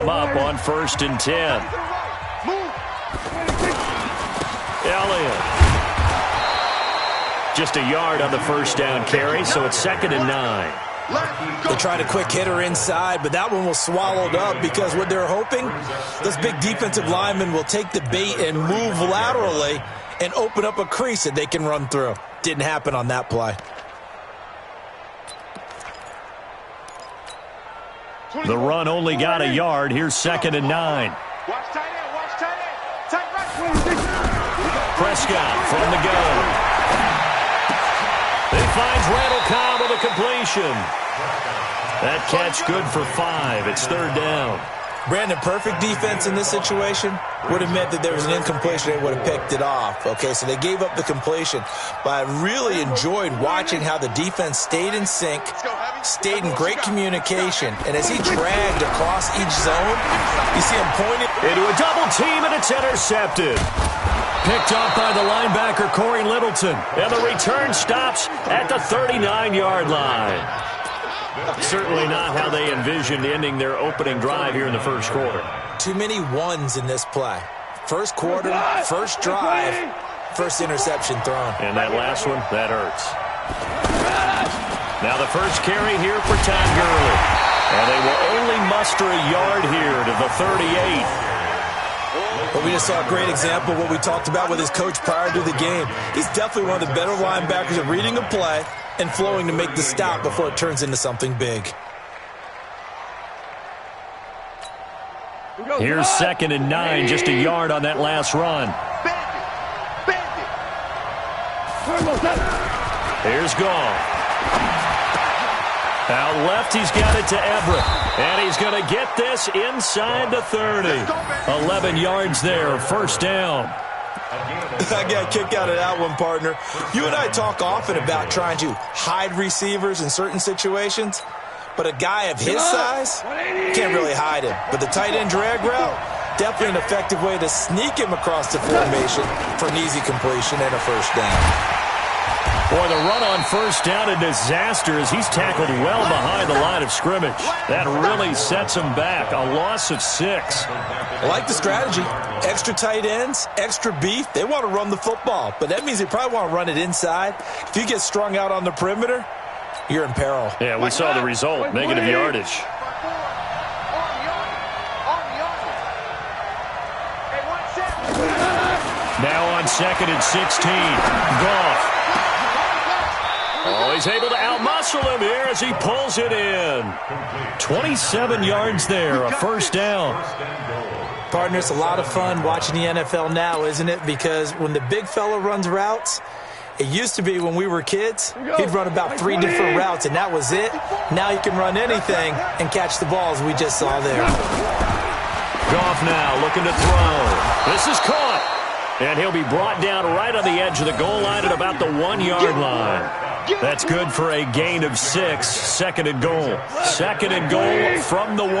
Up on 1st and 10. Elliott. Just a yard on the first down carry, so it's 2nd and 9. They tried a quick hitter inside, but that one was swallowed up because what they're hoping, those big defensive linemen will take the bait and move laterally and open up a crease that they can run through. Didn't happen on that play. The run only got a yard. Here's 2nd and 9. Prescott from the gun. He finds Randall Cobb with a completion. That catch good for 5. It's 3rd down. Brandon, perfect defense in this situation would have meant that there was an incompletion. They would have picked it off. Okay, so they gave up the completion. But I really enjoyed watching how the defense stayed in sync, stayed in great communication. And as he dragged across each zone, you see him pointing into a double team, and it's intercepted. Picked up by the linebacker, Corey Littleton. And the return stops at the 39-yard line. Certainly not how they envisioned ending their opening drive here in the first quarter. Too many ones in this play. First quarter, first drive, first interception thrown. And that last one, that hurts. Now the first carry here for Todd Gurley. And they will only muster a yard here to the 38. But we just saw a great example of what we talked about with his coach prior to the game. He's definitely one of the better linebackers at reading a play and flowing to make the stop before it turns into something big. Here's 2nd and 9, just a yard on that last run. Here's Goff. Out left, he's got it to Everett. And he's going to get this inside the 30. 11 yards there, 1st down. I got a kick out of that one, partner. You and I talk often about trying to hide receivers in certain situations, but a guy of his size can't really hide him. But the tight end drag route, definitely an effective way to sneak him across the formation for an easy completion and a 1st down. Boy, the run on 1st down, a disaster as he's tackled well behind the line of scrimmage. That really sets him back. A loss of 6. I like the strategy. Extra tight ends, extra beef. They want to run the football, but that means they probably want to run it inside. If you get strung out on the perimeter, you're in peril. Yeah, we saw the result, negative yardage. Now on 2nd and 16, Goff. Oh, he's able to outmuscle him here as he pulls it in. 27 yards there, a 1st down. Partner, it's a lot of fun watching the NFL now, isn't it? Because when the big fella runs routes, it used to be when we were kids, he'd run about 3 different routes, and that was it. Now he can run anything and catch the balls we just saw there. Goff now looking to throw. This is caught. And he'll be brought down right on the edge of the goal line at about the 1-yard line. That's good for a gain of 6. 2nd and goal. 2nd and goal from the 1.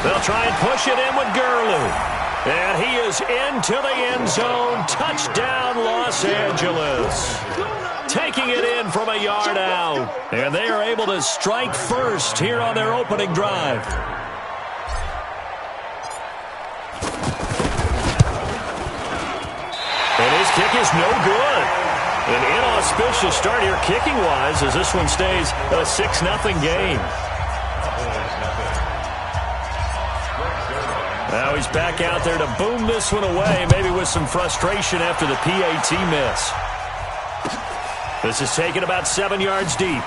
They'll try and push it in with Gurley. And he is into the end zone. Touchdown, Los Angeles. Taking it in from a yard out. And they are able to strike first here on their opening drive. And his kick is no good. An inauspicious start here kicking-wise as this one stays a 6-0 game. Now he's back out there to boom this one away, maybe with some frustration after the PAT miss. This is taken about 7 yards deep.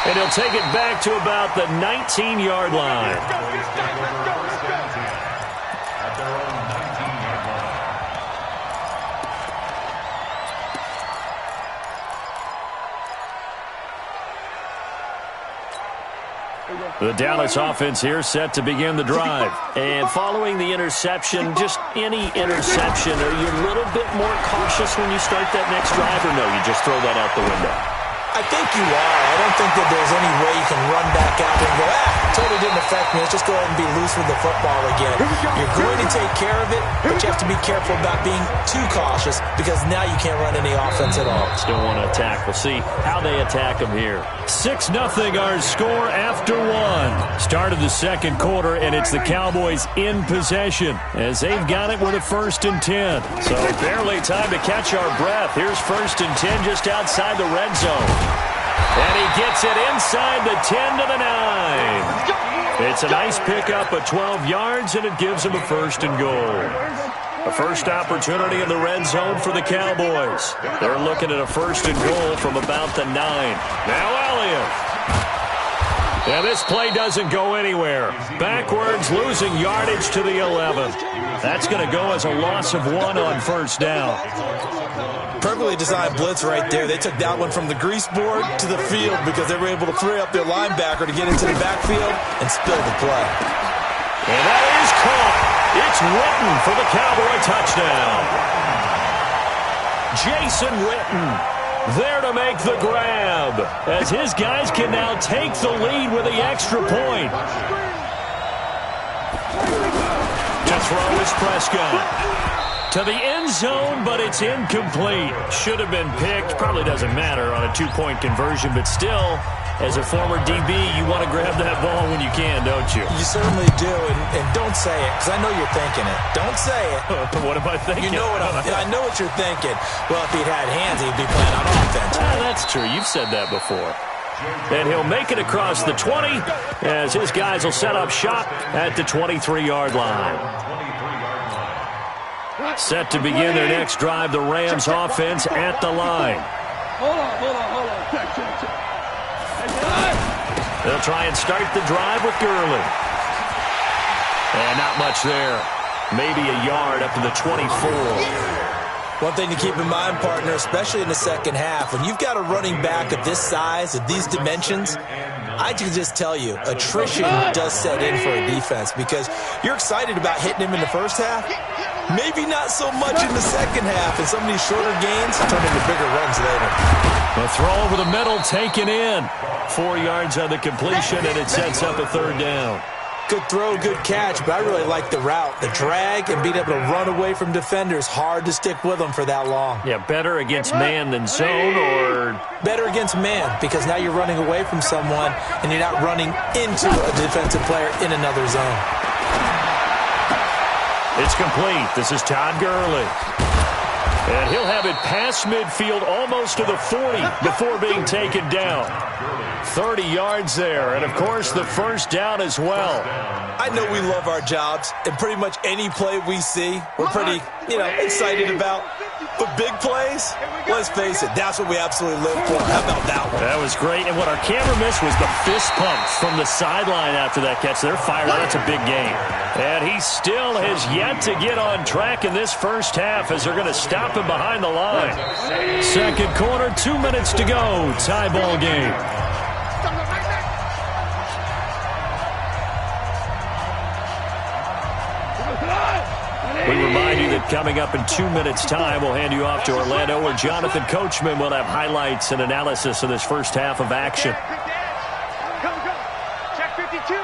And he'll take it back to about the 19-yard line. The Dallas offense here set to begin the drive. And following the interception, just any interception, are you a little bit more cautious when you start that next drive, or no, you just throw that out the window? I think you are. I don't think that there's any way you can run back out there and go, totally didn't affect me. Let's just go ahead and be loose with the football again. You're going to take care of it, but you have to be careful about being too cautious because now you can't run any offense at all. Still want to attack. We'll see how they attack them here. 6-0 our score after one. Start of the second quarter, and it's the Cowboys in possession as they've got it with a 1st and 10. So barely time to catch our breath. Here's 1st and 10 just outside the red zone. And he gets it inside the 10 to the 9. It's a nice pickup of 12 yards, and it gives him a 1st and goal. A first opportunity in the red zone for the Cowboys. They're looking at a 1st and goal from about the 9. Now Elliott. Yeah, this play doesn't go anywhere. Backwards, losing yardage to the 11. That's going to go as a loss of 1 on 1st down. Perfectly designed blitz right there. They took that one from the grease board to the field because they were able to free up their linebacker to get into the backfield and spill the play. And that is caught. It's Witten for the Cowboy touchdown. Jason Witten there to make the grab as his guys can now take the lead with the extra point. To throw is Prescott. To the end zone, but it's incomplete. Should have been picked. Probably doesn't matter on a 2-point conversion, but still, as a former DB, you want to grab that ball when you can, don't you? You certainly do, and don't say it, because I know you're thinking it. Don't say it. What am I thinking? You know what I know what you're thinking. Well, if he'd had hands, he'd be playing on offense. That's true. You've said that before. And he'll make it across the 20 as his guys will set up shop at the 23-yard line. Set to begin their next drive, the Rams offense at the line. Hold on. Check. They'll try and start the drive with Gurley. And not much there. Maybe a yard up to the 24. One thing to keep in mind, partner, especially in the second half, when you've got a running back of this size, of these dimensions, I can just tell you, attrition does set in for a defense because you're excited about hitting him in the first half. Maybe not so much in the second half, and some of these shorter gains turn into bigger runs later. A throw over the middle taken in. 4 yards on the completion, and it sets up a 3rd down. Good throw, good catch, but I really like the route. The drag and being able to run away from defenders, hard to stick with them for that long. Yeah, better against man than zone, or? Better against man, because now you're running away from someone, and you're not running into a defensive player in another zone. It's complete. This is Todd Gurley. And he'll have it past midfield almost to the 40 before being taken down. 30 yards there, and of course the 1st down as well. I know we love our jobs, and pretty much any play we see, we're pretty, excited about. But big plays, let's face it, that's what we absolutely live for. How about that one? That was great, and what our camera missed was the fist pump from the sideline after that catch. They're fired up. That's a big game. And he still has yet to get on track in this first half as they're going to stop him behind the line. Second quarter, 2 minutes to go. Tie ball game. We remind you that coming up in 2 minutes' time, we'll hand you off to Orlando, where Jonathan Coachman will have highlights and analysis of this first half of action. Go. Check 52.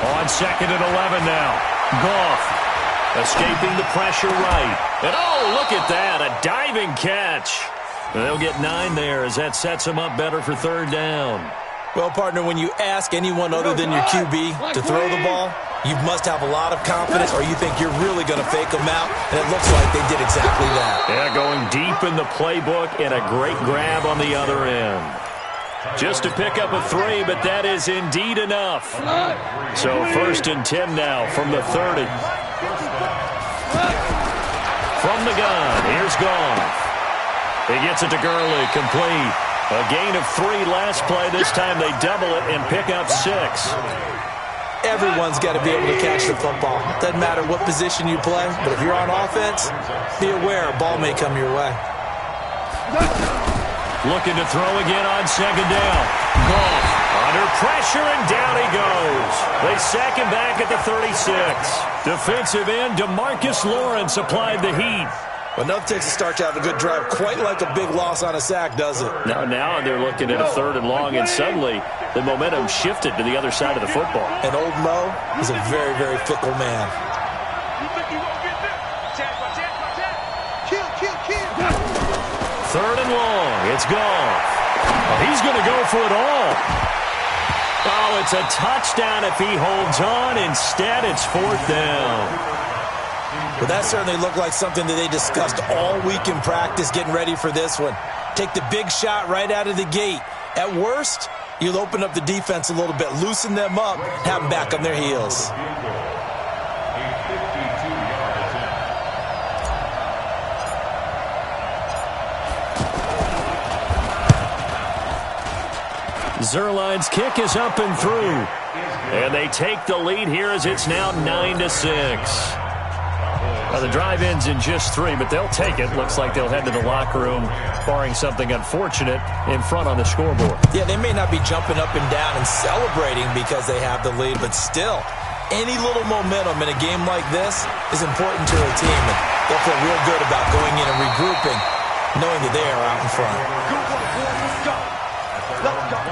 On 2nd and 11 now. Goff escaping the pressure right. And look at that, a diving catch. They'll get 9 there as that sets them up better for 3rd down. Well, partner, when you ask anyone other than your QB to throw the ball, you must have a lot of confidence, or you think you're really going to fake them out, and it looks like they did exactly that. Yeah, going deep in the playbook and a great grab on the other end. Just to pick up a 3, but that is indeed enough. So 1st and 10 now from the 30. From the gun, here's Goff. He gets it to Gurley, complete. A gain of 3 last play. This time they double it and pick up 6. Everyone's got to be able to catch the football. Doesn't matter what position you play, but if you're on offense, be aware a ball may come your way. Looking to throw again on 2nd down. Goff under pressure, and down he goes. They sack him back at the 36. Defensive end DeMarcus Lawrence applied the heat. Well, nothing takes a start to have a good drive, quite like a big loss on a sack, does it? Now they're looking at a 3rd and long, and suddenly the momentum shifted to the other side of the football. And old Mo is a very, very fickle man. Third and long. It's gone. Well, he's going to go for it all. Oh, it's a touchdown if he holds on. Instead, it's 4th down. Well, that certainly looked like something that they discussed all week in practice getting ready for this one. Take the big shot right out of the gate. At worst, you'll open up the defense a little bit, loosen them up, have them back on their heels. Zerline's kick is up and through. And they take the lead here as it's now 9-6. Well, the drive ends in just 3, but they'll take it. Looks like they'll head to the locker room, barring something unfortunate, in front on the scoreboard. Yeah, they may not be jumping up and down and celebrating because they have the lead, but still, any little momentum in a game like this is important to a team. And they'll feel real good about going in and regrouping, knowing that they are out in front. Let's go. Let's go.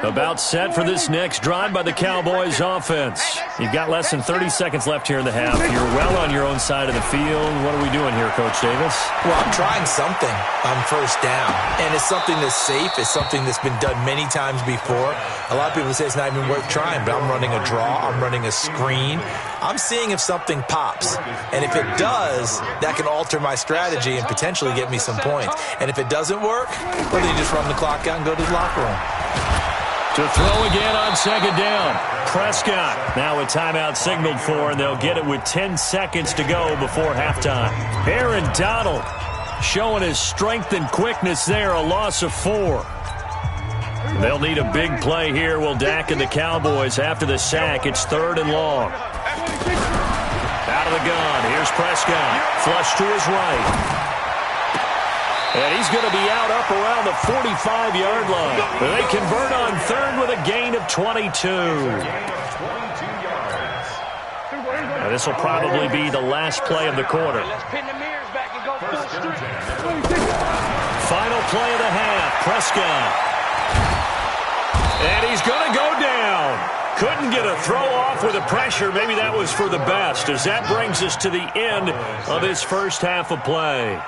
About set for this next drive by the Cowboys offense. You've got less than 30 seconds left here in the half. You're well on your own side of the field. What are we doing here, Coach Davis? Well, I'm trying something on 1st down, and it's something that's safe. It's something that's been done many times before. A lot of people say it's not even worth trying, but I'm running a draw. I'm running a screen. I'm seeing if something pops, and if it does, that can alter my strategy and potentially get me some points. And if it doesn't work, well, then you just run the clock out and go to the locker room. To throw again on 2nd down. Prescott. Now a timeout signaled for, and they'll get it with 10 seconds to go before halftime. Aaron Donald showing his strength and quickness there, a loss of 4. They'll need a big play here. Will Dak and the Cowboys after the sack. It's 3rd and long. Out of the gun. Here's Prescott. Flush to his right. And he's going to be out up around the 45-yard line. They convert on 3rd with a gain of 22. Now, this will probably be the last play of the quarter. Let's pin the mirrors back and go full strength. Final play of the half. Prescott. And he's going to go down. Couldn't get a throw off with the pressure. Maybe that was for the best, as that brings us to the end of this first half of play.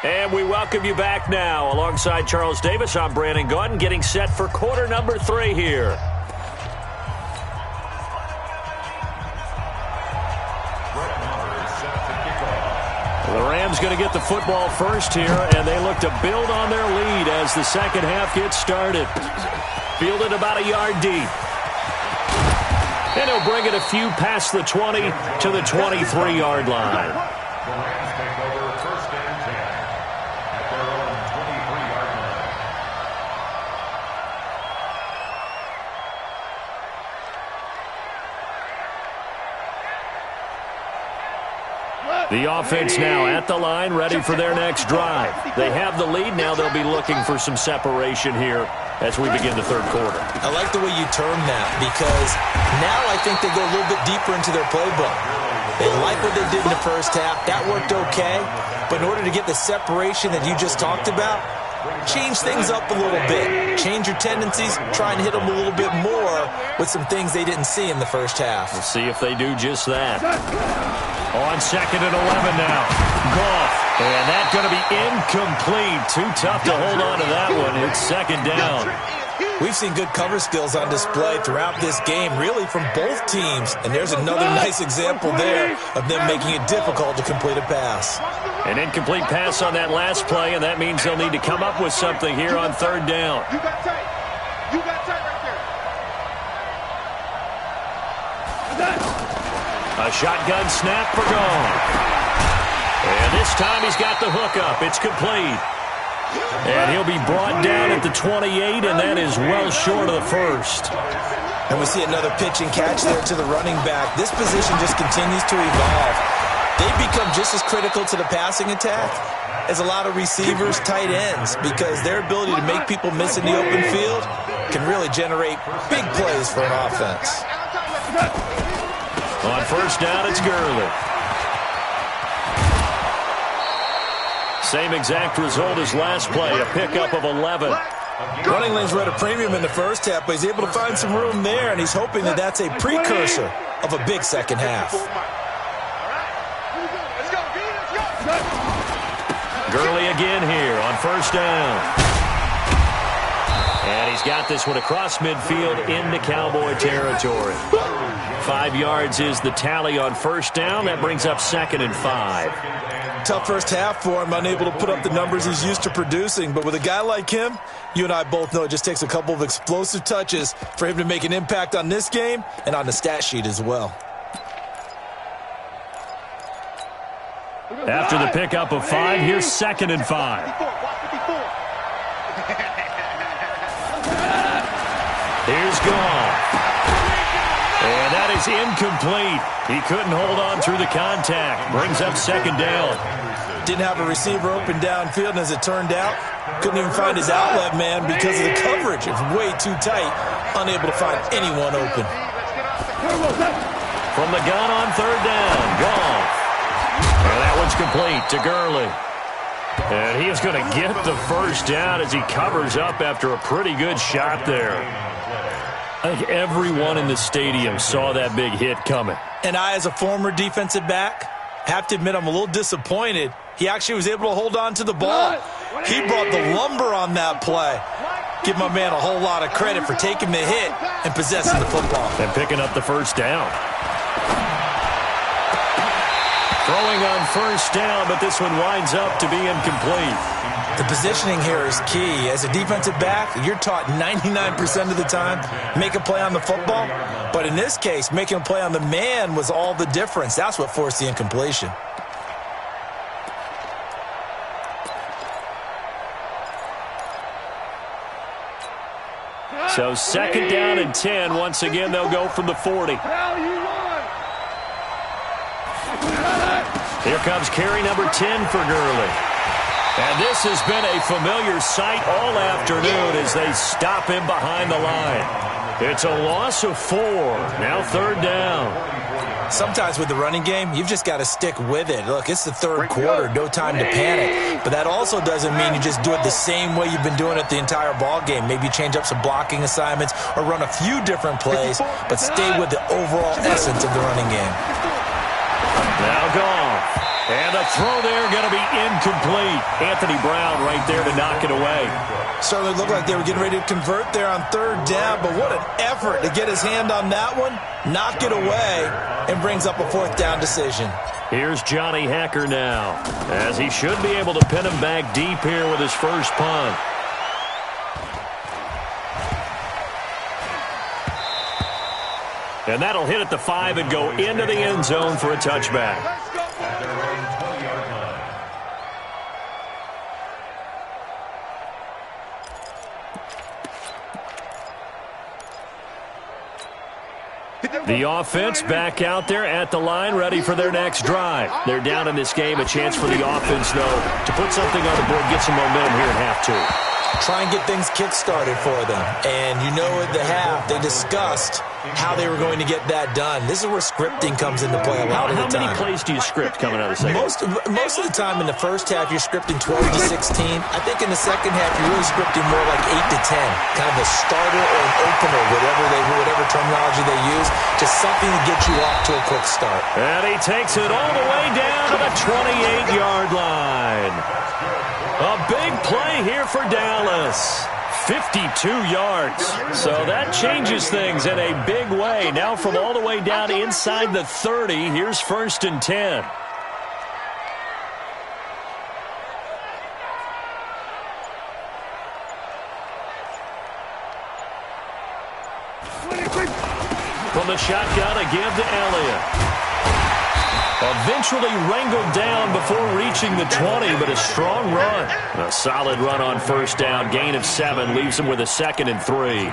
And we welcome you back now. Alongside Charles Davis, I'm Brandon Gaudin, getting set for quarter number 3 here. The Rams going to get the football first here, and they look to build on their lead as the second half gets started. Fielded about a yard deep. And he'll bring it a few past the 20 to the 23-yard line. The offense now at the line, ready for their next drive. They have the lead. Now they'll be looking for some separation here as we begin the third quarter. I like the way you term that, because now I think they go a little bit deeper into their playbook. They like what they did in the first half. That worked okay. But in order to get the separation that you just talked about, change things up a little bit. Change your tendencies. Try and hit them a little bit more with some things they didn't see in the first half. We'll see if they do just that. On 2nd and 11 now. Goff. And that's going to be incomplete. Too tough to hold on to that one. It's 2nd down. We've seen good cover skills on display throughout this game, really from both teams. And there's another nice example there of them making it difficult to complete a pass. An incomplete pass on that last play, and that means they'll need to come up with something here on 3rd down. You got tight. You got tight right there. A shotgun snap for Goff. And this time he's got the hook up. It's complete. And he'll be brought down at the 28, and that is well short of the first. And we see another pitch and catch there to the running back. This position just continues to evolve. they become just as critical to the passing attack as a lot of receivers, tight ends, because their ability to make people miss in the open field can really generate big plays for an offense. On first down, it's Gurley. Same exact result as last play, a pickup of 11. Running lanes were at a premium in the first half, but he's able to find some room there, and he's hoping that that's a precursor of a big second half. Gurley again here on first down. And he's got this one across midfield into Cowboy territory. 5 yards is the tally on first down. That brings up 2nd and 5. Tough first half for him, unable to put up the numbers he's used to producing. But with a guy like him, you and I both know it just takes a couple of explosive touches for him to make an impact on this game and on the stat sheet as well. After the pickup of 5, here's 2nd and 5. Here's Goff. And that is incomplete. He couldn't hold on through the contact. Brings up 2nd down. Didn't have a receiver open downfield, and as it turned out, couldn't even find his outlet man because of the coverage. It was way too tight, unable to find anyone open. From the gun on 3rd down, Goff. And that one's complete to Gurley. And he is going to get the first down as he covers up after a pretty good shot there. I think everyone in the stadium saw that big hit coming. And I, as a former defensive back, have to admit I'm a little disappointed. He actually was able to hold on to the ball. He brought the lumber on that play. Give my man a whole lot of credit for taking the hit and possessing the football. And picking up the first down. Throwing on first down, but this one winds up to be incomplete. The positioning here is key. As a defensive back, you're taught 99% of the time, make a play on the football. But in this case, making a play on the man was all the difference. That's what forced the incompletion. So 2nd down and 10. Once again, they'll go from the 40. Here comes carry number 10 for Gurley. And this has been a familiar sight all afternoon as they stop him behind the line. It's a loss of 4. Now 3rd down. Sometimes with the running game, you've just got to stick with it. Look, it's the 3rd quarter, no time to panic. But that also doesn't mean you just do it the same way you've been doing it the entire ball game. Maybe change up some blocking assignments or run a few different plays, but stay with the overall essence of the running game. Now Goff. And the throw there going to be incomplete. Anthony Brown right there to knock it away. Certainly looked like they were getting ready to convert there on 3rd down, but what an effort to get his hand on that one, knock it away, and brings up a 4th down decision. Here's Johnny Hacker now, as he should be able to pin him back deep here with his first punt. And that'll hit at the 5 and go into the end zone for a touchback. The offense back out there at the line, ready for their next drive. They're down in this game. A chance for the offense, though, to put something on the board, get some momentum here at half 2. Try and get things kick-started for them. And you know at the half, they discussed how they were going to get that done. This is where scripting comes into play a lot of the time. How many plays do you script coming out of the second? Most of the time in the first half, you're scripting 12 to 16. I think in the second half, you're really scripting more like 8 to 10. Kind of a starter or an opener, whatever terminology they use. Just something to get you off to a quick start. And he takes it all the way down to the 28-yard line. A big play here for Dallas. 52 yards. So that changes things in a big way. Now from all the way down inside the 30, here's 1st and 10. From the shotgun, a give to Elliott. Eventually wrangled down before reaching the 20, but a strong run. A solid run on first down. Gain of 7 leaves him with a 2nd and 3.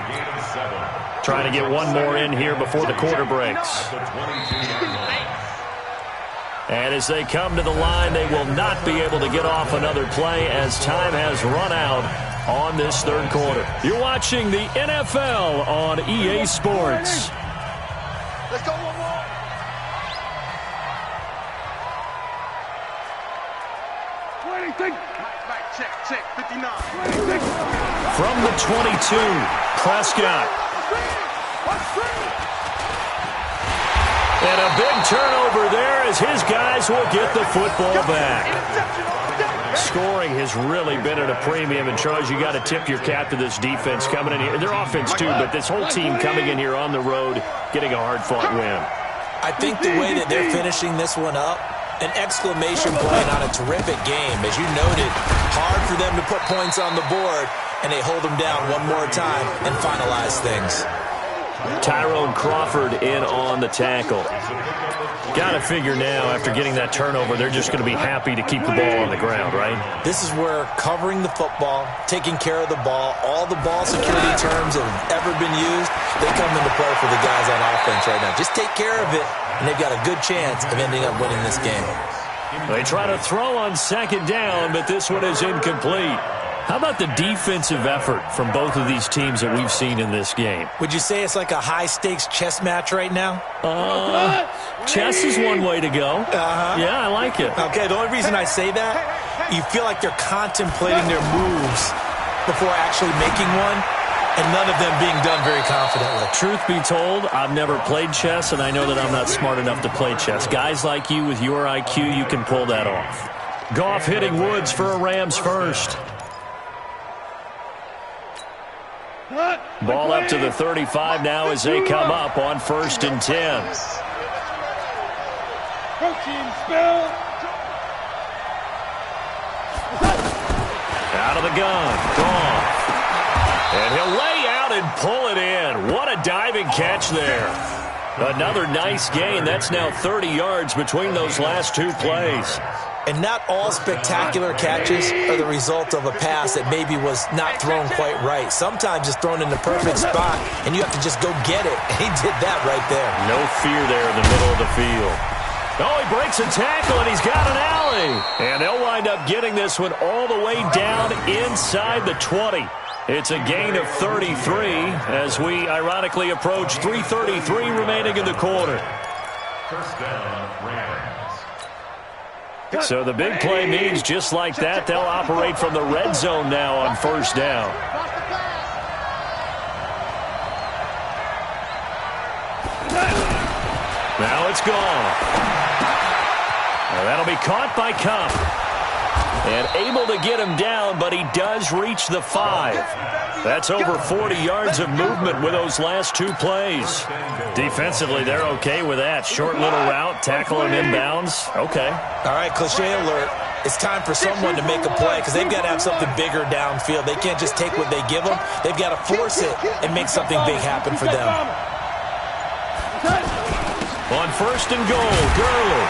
Trying to get one more in here before the quarter breaks. And as they come to the line, they will not be able to get off another play as time has run out on this third quarter. You're watching the NFL on EA Sports. Let's go one more. Check, 59. From the 22, Prescott. And a big turnover there as his guys will get the football back. Scoring has really been at a premium, and Charles, you got to tip your cap to this defense coming in here. Their offense too, but this whole team coming in here on the road, getting a hard-fought win. I think the way that they're finishing this one up, an exclamation point on a terrific game. As you noted, hard for them to put points on the board, and they hold them down one more time and finalize things. Tyrone Crawford in on the tackle. Got to figure now, after getting that turnover, they're just going to be happy to keep the ball on the ground, right? This is where covering the football, taking care of the ball, all the ball security terms that have ever been used, they come into play for the guys on offense right now. Just take care of it, and they've got a good chance of ending up winning this game. They try to throw on second down, but this one is incomplete. How about the defensive effort from both of these teams that we've seen in this game? Would you say it's like a high-stakes chess match right now? Chess is one way to go. Yeah, I like it. Okay, the only reason I say that, you feel like they're contemplating their moves before actually making one, and none of them being done very confidently. Truth be told, I've never played chess, and I know that I'm not smart enough to play chess. Guys like you with your IQ, you can pull that off. Goff hitting Woods for a Rams first. Ball up to the 35 now as they come up on 1st and 10. Out of the gun, Goff. And he'll lay out and pull it in. What a diving catch there. Another nice gain. That's now 30 yards between those last two plays. And not all spectacular catches are the result of a pass that maybe was not thrown quite right. Sometimes it's thrown in the perfect spot, and you have to just go get it. And he did that right there. No fear there in the middle of the field. Oh, he breaks a tackle, and he's got an alley. And they'll wind up getting this one all the way down inside the 20. It's a gain of 33 as we ironically approach 3:33 remaining in the quarter. First down, Rams. So the big play means just like that, they'll operate from the red zone now on 1st down. Now it's gone. Now that'll be caught by Cup. And able to get him down, but he does reach the 5. That's over 40 yards of movement with those last two plays. Defensively, they're okay with that. Short little route, tackle him inbounds. Okay. All right, cliche alert. It's time for someone to make a play because they've got to have something bigger downfield. They can't just take what they give them. They've got to force it and make something big happen for them. On 1st and goal, Gurley.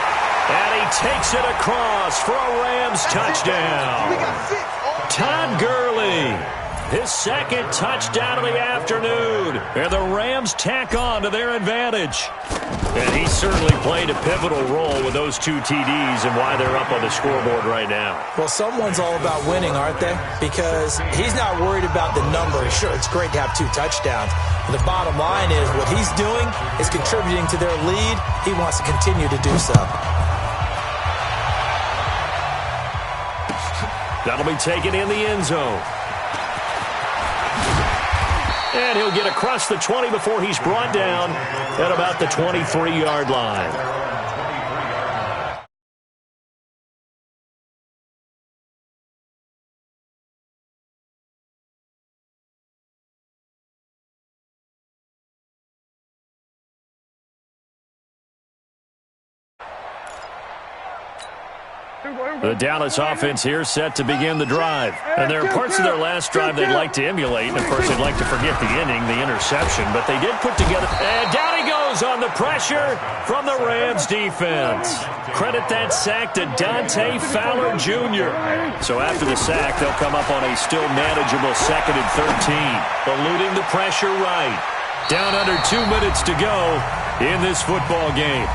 And he takes it across for a Rams touchdown. Todd Gurley, his second touchdown of the afternoon. And the Rams tack on to their advantage. And he certainly played a pivotal role with those two TDs and why they're up on the scoreboard right now. Well, someone's all about winning, aren't they? Because he's not worried about the number. Sure, it's great to have 2 touchdowns. But the bottom line is what he's doing is contributing to their lead. He wants to continue to do so. That'll be taken in the end zone. And he'll get across the 20 before he's brought down at about the 23-yard line. The Dallas offense here set to begin the drive. And there are parts of their last drive they'd like to emulate. And, of course, they'd like to forget the inning, the interception. But they did put together. And down he goes on the pressure from the Rams defense. Credit that sack to Dante Fowler Jr. So after the sack, they'll come up on a still manageable 2nd and 13. Eluding the pressure right. Down under 2 minutes to go in this football game.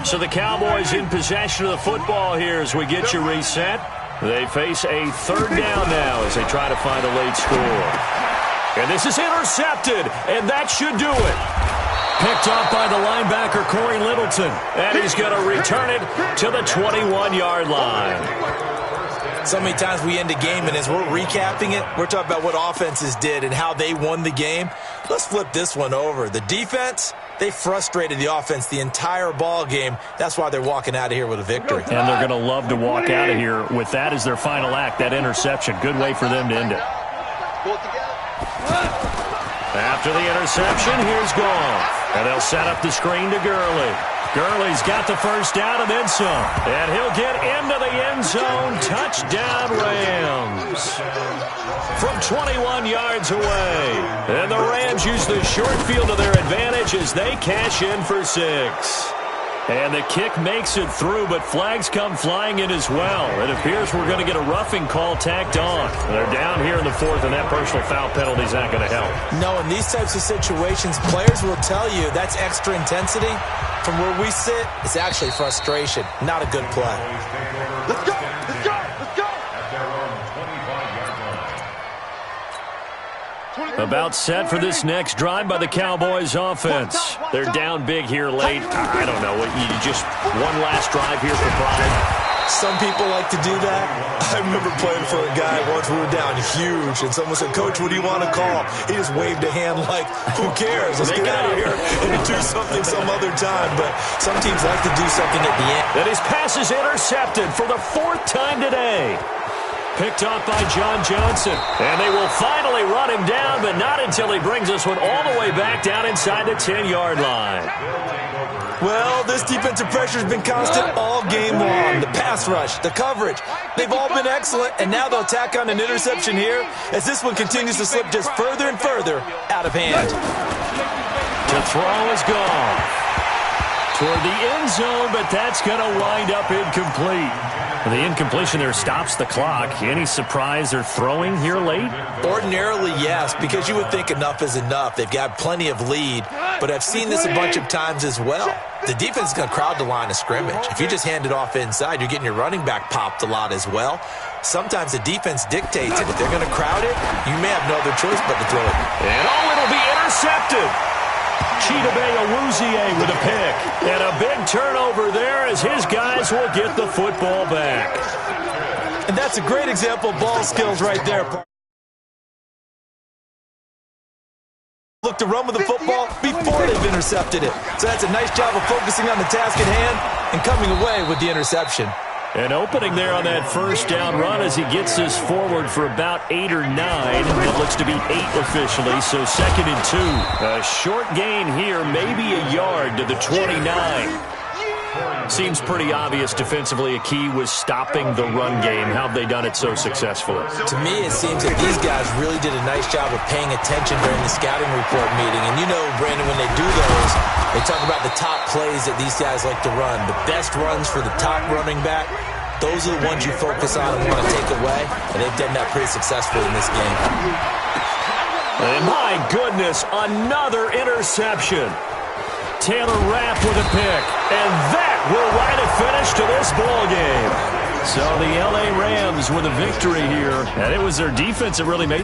So the Cowboys in possession of the football here as we get you reset. They face a third down now as they try to find a late score. And this is intercepted, and that should do it. Picked up by the linebacker, Corey Littleton. And he's going to return it to the 21-yard line. So many times we end a game, and as we're recapping it, we're talking about what offenses did and how they won the game. Let's flip this one over. The defense, they frustrated the offense the entire ball game. That's why they're walking out of here with a victory. And they're going to love to walk out of here with that as their final act, that interception. Good way for them to end it. After the interception, here's Goff. And they'll set up the screen to Gurley. Gurley's got the first down and then some. And he'll get into the end zone. Touchdown, Rams. From 21 yards away. And the Rams use the short field to their advantage as they cash in for 6. And the kick makes it through, but flags come flying in as well. It appears we're going to get a roughing call tacked on. They're down here in the fourth, and that personal foul penalty is not going to help. No, in these types of situations, players will tell you that's extra intensity. From where we sit, it's actually frustration. Not a good play. Let's go! Let's go! Let's go! About set for this next drive by the Cowboys offense. They're down big here late. I don't know. You just one last drive here for pride. Some people like to do that. I remember playing for a guy once. We were down huge, and someone said, "Coach, what do you want to call?" He just waved a hand like, "Who cares? Let's get out of here and do something some other time." But some teams like to do something at the end. And his pass is intercepted for the 4th time today. Picked up by John Johnson. And they will finally run him down, but not until he brings this one all the way back down inside the 10-yard line. Well, this defensive pressure has been constant all game long. The pass rush, the coverage, they've all been excellent, and now they'll tack on an interception here as this one continues to slip just further and further out of hand. To throw is gone. Toward the end zone, but that's going to wind up incomplete. The incompletion there stops the clock. Any surprise they're throwing here late? Ordinarily, yes, because you would think enough is enough. They've got plenty of lead, but I've seen this a bunch of times as well. The defense is going to crowd the line of scrimmage. If you just hand it off inside, you're getting your running back popped a lot as well. Sometimes the defense dictates it. If they're going to crowd it, you may have no other choice but to throw it. And it'll be intercepted. Chidobe Awuzie with a pick. And a big turnover there as his guys will get the football back. And that's a great example of ball skills right there. Look to run with the football before they've intercepted it. So that's a nice job of focusing on the task at hand and coming away with the interception. An opening there on that first down run as he gets this forward for about 8 or 9. It looks to be 8 officially, so 2nd and 2. A short gain here, maybe a yard to the 29. Seems pretty obvious defensively a key was stopping the run game. How have they done it so successfully? To me, it seems that these guys really did a nice job of paying attention during the scouting report meeting. And you know, Brandon, when they do those, they talk about the top plays that these guys like to run. The best runs for the top running back, those are the ones you focus on and want to take away. And they've done that pretty successfully in this game. And my goodness, another interception. Taylor Rapp with a pick, and that will write a finish to this ball game. So the L.A. Rams with a victory here, and it was their defense that really made